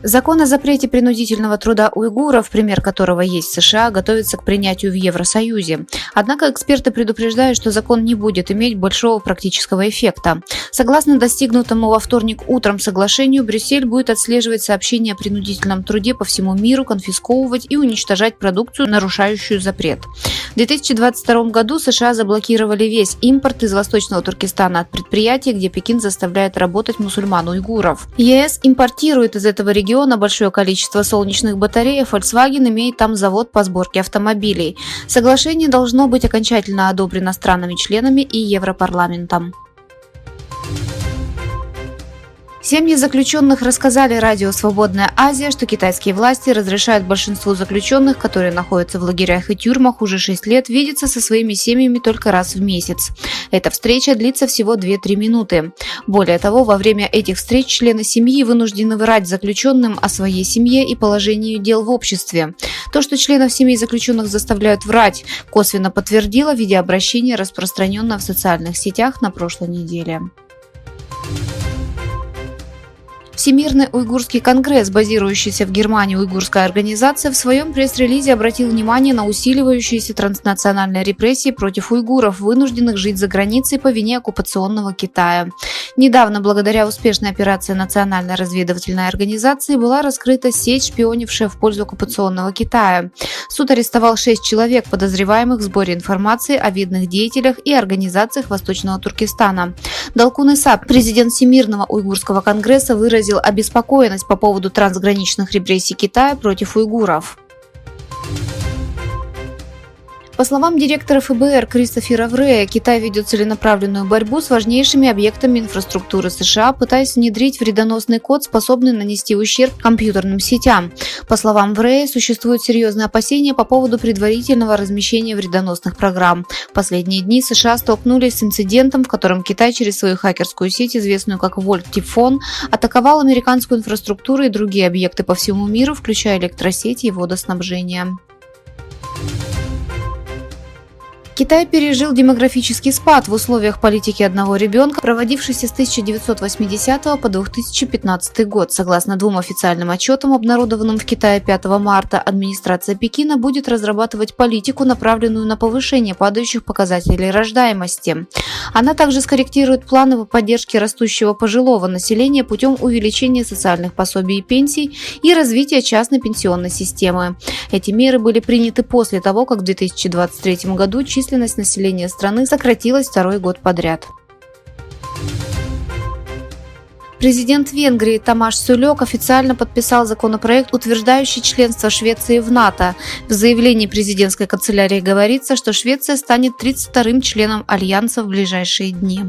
Закон о запрете принудительного труда уйгуров, пример которого есть в США, готовится к принятию в Евросоюзе. Однако эксперты предупреждают, что закон не будет иметь большого практического эффекта. Согласно достигнутому во вторник утром соглашению, Брюссель будет отслеживать сообщения о принудительном труде по всему миру, конфисковывать и уничтожать продукцию, нарушающую запрет. В 2022 году США заблокировали весь импорт из Восточного Туркестана от предприятий, где Пекин заставляет работать мусульман-уйгуров. ЕС импортирует из этого региона большое количество солнечных батарей, а Volkswagen имеет там завод по сборке автомобилей. Соглашение должно быть окончательно одобрено странами-членами и Европарламентом. Семьи заключенных рассказали радио «Свободная Азия», что китайские власти разрешают большинству заключенных, которые находятся в лагерях и тюрьмах уже 6 лет, видеться со своими семьями только раз в месяц. Эта встреча длится всего 2-3 минуты. Более того, во время этих встреч члены семьи вынуждены врать заключенным о своей семье и положении дел в обществе. То, что членов семей заключенных заставляют врать, косвенно подтвердило видеообращение, распространенное в социальных сетях на прошлой неделе. Всемирный уйгурский конгресс, базирующийся в Германии уйгурская организация, в своем пресс-релизе обратил внимание на усиливающиеся транснациональные репрессии против уйгуров, вынужденных жить за границей по вине оккупационного Китая. Недавно, благодаря успешной операции Национальной разведывательной организации, была раскрыта сеть, шпионившая в пользу оккупационного Китая. Суд арестовал 6 человек, подозреваемых в сборе информации о видных деятелях и организациях Восточного Туркестана. Далкун Исап, президент Всемирного уйгурского конгресса, выразил обеспокоенность по поводу трансграничных репрессий Китая против уйгуров. По словам директора ФБР Кристофера Врея, Китай ведет целенаправленную борьбу с важнейшими объектами инфраструктуры США, пытаясь внедрить вредоносный код, способный нанести ущерб компьютерным сетям. По словам Врея, существуют серьезные опасения по поводу предварительного размещения вредоносных программ. В последние дни США столкнулись с инцидентом, в котором Китай через свою хакерскую сеть, известную как Volt Typhoon, атаковал американскую инфраструктуру и другие объекты по всему миру, включая электросети и водоснабжение. Китай пережил демографический спад в условиях политики одного ребенка, проводившейся с 1980 по 2015 год. Согласно 2 официальным отчетам, обнародованным в Китае 5 марта, администрация Пекина будет разрабатывать политику, направленную на повышение падающих показателей рождаемости. Она также скорректирует планы по поддержке растущего пожилого населения путем увеличения социальных пособий и пенсий и развития частной пенсионной системы. Эти меры были приняты после того, как в 2023 году численность населения страны сократилась второй год подряд. Президент Венгрии Тамаш Сулёк официально подписал законопроект, утверждающий членство Швеции в НАТО. В заявлении президентской канцелярии говорится, что Швеция станет 32-м членом Альянса в ближайшие дни.